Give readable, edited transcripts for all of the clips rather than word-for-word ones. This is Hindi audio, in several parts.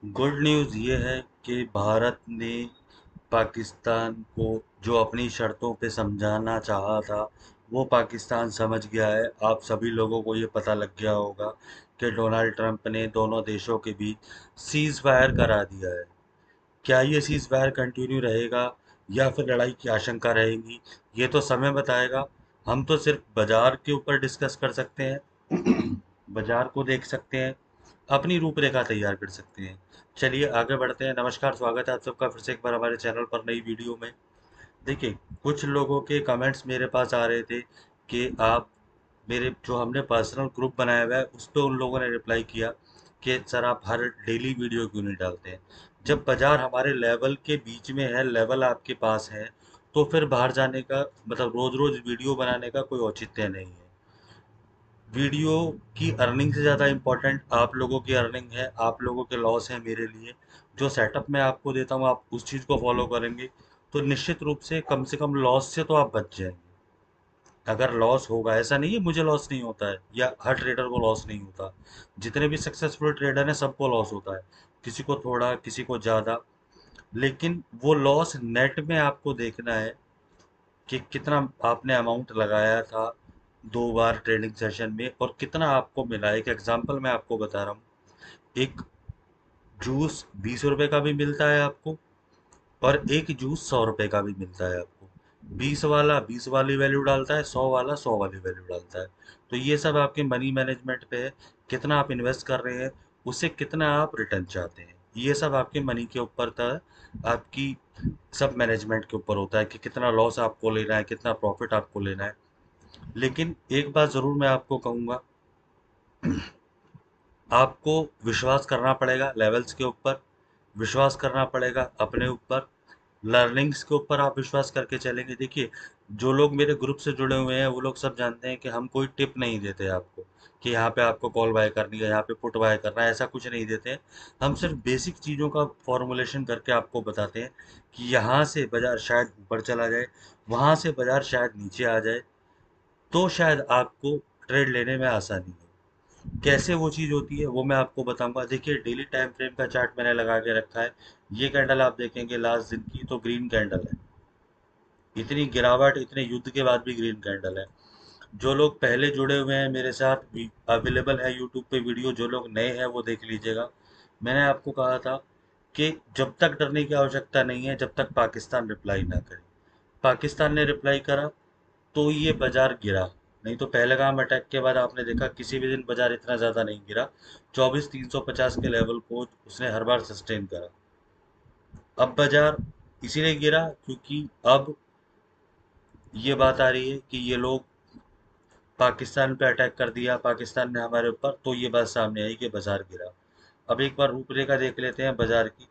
गुड न्यूज़ ये है कि भारत ने पाकिस्तान को जो अपनी शर्तों पे समझाना चाहा था वो पाकिस्तान समझ गया है। आप सभी लोगों को ये पता लग गया होगा कि डोनाल्ड ट्रंप ने दोनों देशों के बीच सीज़ फायर करा दिया है। क्या ये सीज़ फायर कंटिन्यू रहेगा या फिर लड़ाई की आशंका रहेगी, ये तो समय बताएगा। हम तो सिर्फ बाजार के ऊपर डिस्कस कर सकते हैं, बाजार को देख सकते हैं, अपनी रूपरेखा तैयार कर सकते हैं। चलिए आगे बढ़ते हैं। नमस्कार, स्वागत है आप सबका फिर से एक बार हमारे चैनल पर नई वीडियो में। देखिए, कुछ लोगों के कमेंट्स मेरे पास आ रहे थे कि आप मेरे जो हमने पर्सनल ग्रुप बनाया हुआ है उस पर उन लोगों ने रिप्लाई किया कि सर आप हर डेली वीडियो क्यों नहीं डालते हैं। जब बाजार हमारे लेवल के बीच में है, लेवल आपके पास है, तो फिर बाहर जाने का मतलब रोज रोज वीडियो बनाने का कोई औचित्य नहीं है। वीडियो की अर्निंग से ज़्यादा इम्पोर्टेंट आप लोगों की अर्निंग है, आप लोगों के लॉस है मेरे लिए। जो सेटअप मैं आपको देता हूँ आप उस चीज़ को फॉलो करेंगे तो निश्चित रूप से कम लॉस से तो आप बच जाएंगे। अगर लॉस होगा, ऐसा नहीं है मुझे लॉस नहीं होता है या हर ट्रेडर को लॉस नहीं होता, जितने भी सक्सेसफुल ट्रेडर हैं सबको लॉस होता है, किसी को थोड़ा किसी को ज़्यादा। लेकिन वो लॉस नेट में आपको देखना है कि कितना आपने अमाउंट लगाया था 2 बार ट्रेडिंग सेशन में और कितना आपको मिला। एक एग्जांपल मैं आपको बता रहा हूँ। एक जूस 20 रुपए का भी मिलता है आपको और एक जूस 100 रुपए का भी मिलता है आपको। 20 वाला 20 वाली वैल्यू डालता है, 100 वाला 100 वाली वैल्यू डालता है। तो ये सब आपके मनी मैनेजमेंट पे है, कितना आप इन्वेस्ट कर रहे हैं, उससे कितना आप रिटर्न चाहते हैं। ये सब आपके मनी के ऊपर था, आपकी सब मैनेजमेंट के ऊपर होता है कि कितना लॉस आपको लेना है, कितना प्रॉफिट आपको लेना है। लेकिन एक बात ज़रूर मैं आपको कहूँगा, आपको विश्वास करना पड़ेगा लेवल्स के ऊपर, विश्वास करना पड़ेगा अपने ऊपर, लर्निंग्स के ऊपर आप विश्वास करके चलेंगे। देखिए, जो लोग मेरे ग्रुप से जुड़े हुए हैं वो लोग सब जानते हैं कि हम कोई टिप नहीं देते आपको कि यहाँ पे आपको कॉल बाय करनी है, यहाँ पे पुट बाय करना है, ऐसा कुछ नहीं देते हैं। हम सिर्फ बेसिक चीज़ों का फॉर्मुलेशन करके आपको बताते हैं कि यहाँ से बाजार शायद ऊपर चला जाए, वहाँ से बाजार शायद नीचे आ जाए, तो शायद आपको ट्रेड लेने में आसानी हो। कैसे वो चीज़ होती है वो मैं आपको बताऊंगा। देखिए, डेली टाइम फ्रेम का चार्ट मैंने लगा के रखा है। ये कैंडल आप देखेंगे लास्ट दिन की तो ग्रीन कैंडल है। इतनी गिरावट, इतने युद्ध के बाद भी ग्रीन कैंडल है। जो लोग पहले जुड़े हुए हैं मेरे साथ भी अवेलेबल है यूट्यूब पे वीडियो, जो लोग नए हैं वो देख लीजिएगा। मैंने आपको कहा था कि जब तक डरने की आवश्यकता नहीं है जब तक पाकिस्तान रिप्लाई ना करे। पाकिस्तान ने रिप्लाई करा तो ये बाजार गिरा। नहीं तो पहलगाम अटैक के बाद आपने देखा किसी भी दिन बाजार इतना ज़्यादा नहीं गिरा। 24,350 के लेवल को उसने हर बार सस्टेन करा। अब बाजार इसीलिए गिरा क्योंकि अब ये बात आ रही है कि ये लोग पाकिस्तान पे अटैक कर दिया, पाकिस्तान ने हमारे ऊपर, तो ये बात सामने आई कि बाजार गिरा। अब एक बार रूपरेखा देख लेते हैं बाजार की।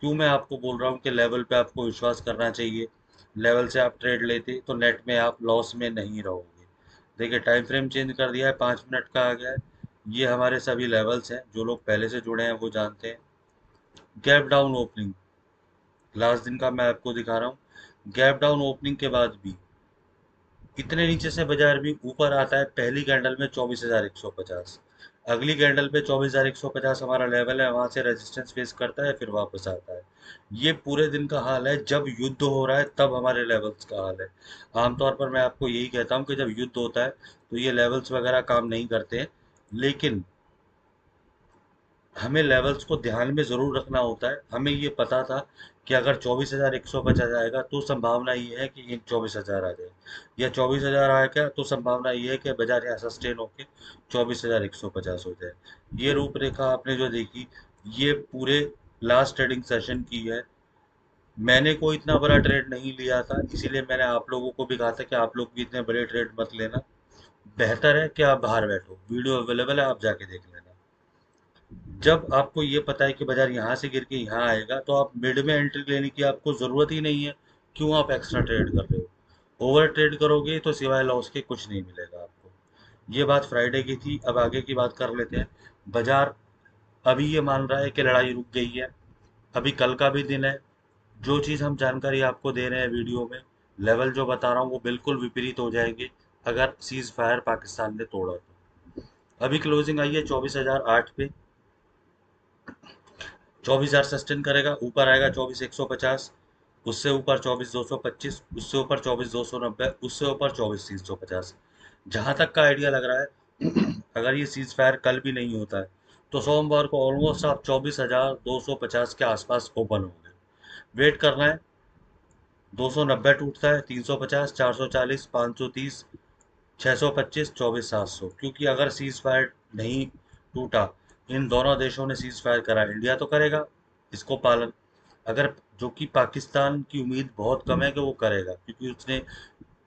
क्यों मैं आपको बोल रहा हूँ कि लेवल पे आपको विश्वास करना चाहिए। लेवल से आप ट्रेड लेते तो नेट में आप लॉस में नहीं रहोगे। देखिए, टाइम फ्रेम चेंज कर दिया है, 5 मिनट का आ गया है। ये हमारे सभी लेवल्स हैं, जो लोग पहले से जुड़े हैं वो जानते हैं। गैप डाउन ओपनिंग लास्ट दिन का मैं आपको दिखा रहा हूँ। गैप डाउन ओपनिंग के बाद भी इतने नीचे से बाजार भी ऊपर आता है। पहली कैंडल में 24,150, अगली कैंडल पे 24,150 हमारा लेवल है, वहां से रेजिस्टेंस फेस करता है फिर वापस आता है। ये पूरे दिन का हाल है। जब युद्ध हो रहा है तब हमारे लेवल्स का हाल है। आमतौर पर मैं आपको यही कहता हूँ कि जब युद्ध होता है तो ये लेवल्स वगैरह काम नहीं करते हैं। लेकिन हमें लेवल्स को ध्यान में ज़रूर रखना होता है। हमें ये पता था कि अगर 24,150 आएगा तो संभावना ये है कि ये 24,000 आ जाए, या 24,000 आएगा तो संभावना ये है कि बाजार यहाँ सस्टेन होकर 24,150 हो जाए। ये रूपरेखा आपने जो देखी ये पूरे लास्ट ट्रेडिंग सेशन की है। मैंने कोई इतना बड़ा ट्रेड नहीं लिया था, इसीलिए मैंने आप लोगों को भी कहा था कि आप लोग भी इतने बड़े ट्रेड मत लेना। बेहतर है कि आप बाहर बैठो, वीडियो अवेलेबल है, आप जाके देख लेना। जब आपको ये पता है कि बाजार यहाँ से गिर के यहाँ आएगा तो आप मिड में एंट्री लेने की आपको ज़रूरत ही नहीं है। क्यों आप एक्स्ट्रा ट्रेड कर रहे हो? ओवर ट्रेड करोगे तो सिवाय लॉस के कुछ नहीं मिलेगा आपको। ये बात फ्राइडे की थी। अब आगे की बात कर लेते हैं। बाजार अभी ये मान रहा है कि लड़ाई रुक गई है। अभी कल का भी दिन है। जो चीज़ हम जानकारी आपको दे रहे हैं वीडियो में, लेवल जो बता रहा हूँ वो बिल्कुल विपरीत हो जाएंगे अगर सीज फायर पाकिस्तान ने तोड़ा तो। अभी क्लोजिंग आई है 24,008 पे। 24,000 सस्टेन करेगा, ऊपर आएगा 24,150, उससे ऊपर 24,225, उससे ऊपर 24,290, उससे ऊपर 24,350। जहां तक का आइडिया लग रहा है अगर ये सीज फायर कल भी नहीं होता है तो सोमवार को ऑलमोस्ट आप 24,250 के आसपास ओपन होंगे। वेट करना है। 290 टूटता है, 350, 440, 530, 625, 24,700। क्योंकि अगर सीज फायर नहीं टूटा, इन दोनों देशों ने सीज फायर करा, इंडिया तो करेगा इसको पालन। अगर जो कि पाकिस्तान की उम्मीद बहुत कम है कि वो करेगा, क्योंकि उसने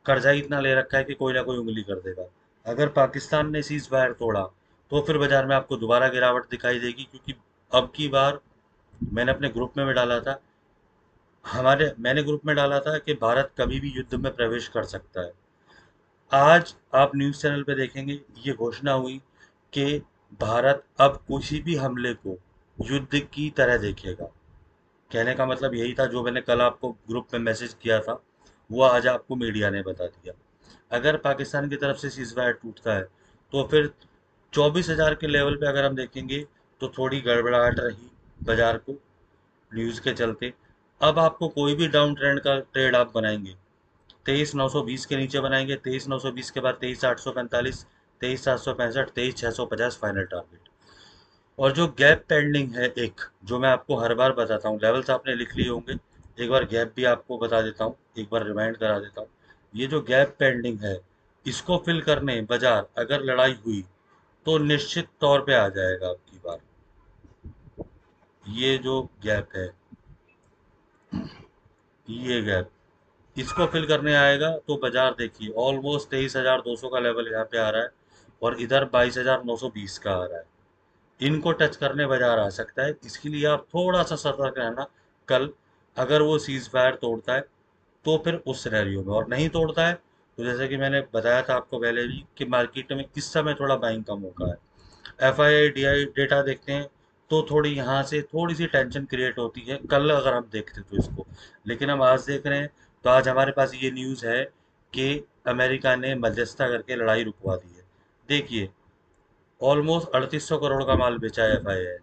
कर्जा ही इतना ले रखा है कि कोई ना कोई उंगली कर देगा। अगर पाकिस्तान ने सीज फायर तोड़ा तो फिर बाजार में आपको दोबारा गिरावट दिखाई देगी, क्योंकि अब की बार मैंने अपने ग्रुप में भी डाला था, मैंने ग्रुप में डाला था कि भारत कभी भी युद्ध में प्रवेश कर सकता है। आज आप न्यूज़ चैनल पे देखेंगे ये घोषणा हुई कि भारत अब किसी भी हमले को युद्ध की तरह देखेगा। कहने का मतलब यही था जो मैंने कल आपको ग्रुप में मैसेज किया था, वो आज आपको मीडिया ने बता दिया। अगर पाकिस्तान की तरफ से सीजफायर टूटता है तो फिर 24,000 के लेवल पे अगर हम देखेंगे तो थोड़ी गड़बड़ाहट रही बाजार को न्यूज़ के चलते। अब आपको कोई भी डाउन ट्रेंड का ट्रेड आप बनाएंगे, 23,920 के नीचे बनाएंगे, 23,920 के बाद 23,845, 23,765, 23,650 फाइनल टारगेट। और जो गैप पेंडिंग है एक, जो मैं आपको हर बार बताता हूँ, लेवल्स आपने लिख लिए होंगे, एक बार गैप भी आपको बता देता हूँ, एक बार रिमाइंड करा देता हूँ। ये जो गैप पेंडिंग है, इसको फिल करने बाजार अगर लड़ाई हुई तो निश्चित तौर पे आ जाएगा आपकी बार। ये जो गैप है, ये गैप, इसको फिल करने आएगा तो बाजार देखिए ऑलमोस्ट 23,200 का लेवल यहाँ पे आ रहा है, और इधर 22,920 का आ रहा है। इनको टच करने बाजार आ सकता है, इसके लिए आप थोड़ा सा सतर्क रहना। कल अगर वो सीज फायर तोड़ता है तो फिर उस सिनेरियो में, और नहीं तोड़ता है तो जैसे कि मैंने बताया था आपको पहले भी कि मार्केट में इस समय थोड़ा बाइंग कम होगा है। F I D I data देखते हैं तो थोड़ी यहाँ से थोड़ी सी टेंशन क्रिएट होती है कल अगर हम देखते तो इसको। लेकिन हम आज देख रहे हैं तो आज हमारे पास ये न्यूज़ है कि अमेरिका ने मध्यस्थता करके लड़ाई रुकवा दी है। देखिए ऑलमोस्ट 3,800 करोड़ का माल बेचा है एफ आई आई ने,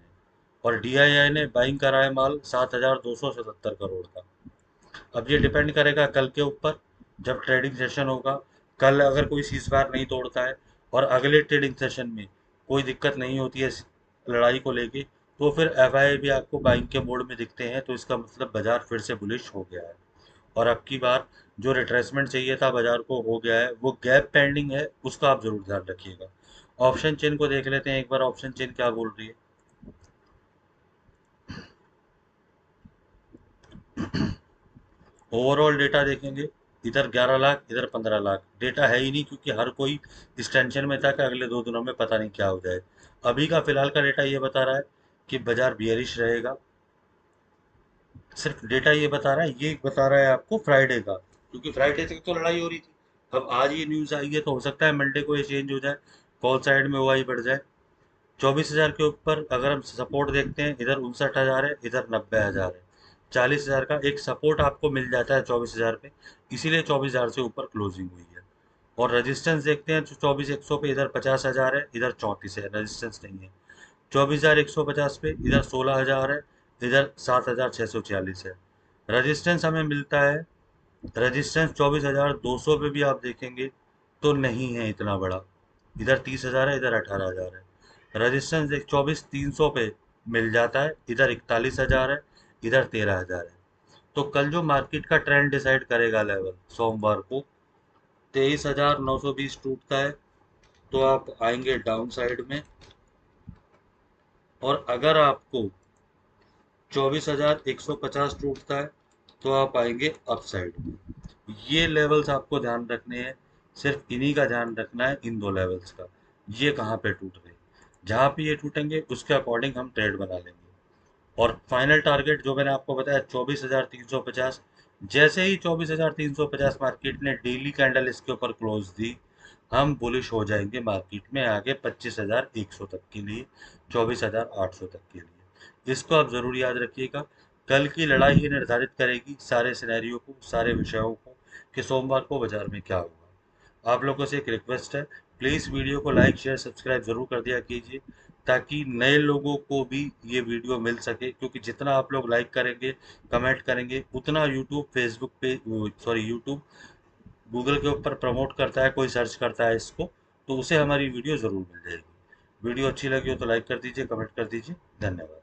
और डी आई आई ने बाइंग करा है माल 7,277 करोड़ का। अब ये डिपेंड करेगा कल के ऊपर, जब ट्रेडिंग सेशन होगा। कल अगर कोई सीज फायर नहीं तोड़ता है और अगले ट्रेडिंग सेशन में कोई दिक्कत नहीं होती है लड़ाई को लेके, तो फिर एफआई भी आपको बाइंग के मोड में दिखते हैं, तो इसका मतलब बाजार फिर से बुलिश हो गया है। और अब की बार जो रिट्रेसमेंट चाहिए था बाजार को हो गया है, वो गैप पेंडिंग है, उसका आप जरूर ध्यान रखिएगा। ऑप्शन चेन को देख लेते हैं एक बार, ऑप्शन चेन क्या बोल रही है। ओवरऑल डेटा देखेंगे, इधर 11 लाख, इधर 15 लाख, डेटा है ही नहीं, क्योंकि हर कोई इस टेंशन में था कि अगले 2 दिनों में पता नहीं क्या हो जाए। अभी का फिलहाल का डेटा ये बता रहा है कि बाजार बियरिश रहेगा। सिर्फ डेटा ये बता रहा है, ये बता रहा है आपको फ्राइडे का, क्योंकि फ्राइडे तक तो लड़ाई हो रही थी। अब आज ये न्यूज़ आई है तो हो सकता है मंडे को ये चेंज हो जाए, कॉल साइड में ओआई बढ़ जाए। 24,000 के ऊपर अगर हम सपोर्ट देखते हैं, इधर 59,000 है, इधर 90,000 है। 40,000 का एक सपोर्ट आपको मिल जाता है 24,000 पे, इसीलिए 24,000 से ऊपर क्लोजिंग हुई है। और रेजिस्टेंस देखते हैं तो 24,100 पे इधर 50,000 है, इधर 34 है, रेजिस्टेंस नहीं है। 24,150 पे इधर 16,000 है, इधर 7,646 है। रेजिस्टेंस हमें मिलता है, रेजिस्टेंस 24,200 पे भी आप देखेंगे तो नहीं है इतना बड़ा, इधर 30,000 है, इधर 18,000 है। रेजिस्टेंस एक 24,300 पे मिल जाता है, इधर 41,000 है, इधर 13,000 है। तो कल जो मार्केट का ट्रेंड डिसाइड करेगा लेवल, सोमवार को 23,920 टूटता है तो आप आएंगे डाउन साइड में, और अगर आपको 24,150 टूटता है तो आप आएंगे अप साइड में। ये लेवल्स आपको ध्यान रखने हैं, सिर्फ इन्हीं का ध्यान रखना है, इन दो लेवल्स का। ये कहाँ पे टूट रहे, जहाँ पे ये टूटेंगे उसके अकॉर्डिंग हम ट्रेड बना लेंगे। और फाइनल टारगेट जो मैंने आपको बताया 24,350, जैसे ही 24,350 मार्केट ने डेली कैंडल इसके ऊपर क्लोज दी, हम बुलिश हो जाएंगे मार्केट में आगे 25,100 तक के लिए, 24,800 तक के लिए। इसको आप जरूर याद रखिएगा। कल की लड़ाई ही निर्धारित करेगी सारे सिनेरियो को, सारे विषयों को, कि सोमवार को बाजार में क्या होगा। आप लोगों से एक रिक्वेस्ट है, प्लीज़ वीडियो को लाइक शेयर सब्सक्राइब जरूर कर दिया कीजिए, ताकि नए लोगों को भी ये वीडियो मिल सके, क्योंकि जितना आप लोग लाइक करेंगे, कमेंट करेंगे, उतना यूट्यूब, फेसबुक पे, सॉरी यूट्यूब, गूगल के ऊपर प्रमोट करता है, कोई सर्च करता है इसको, तो उसे हमारी वीडियो ज़रूर मिल जाएगी। वीडियो अच्छी लगी हो तो लाइक कर दीजिए, कमेंट कर दीजिए। धन्यवाद।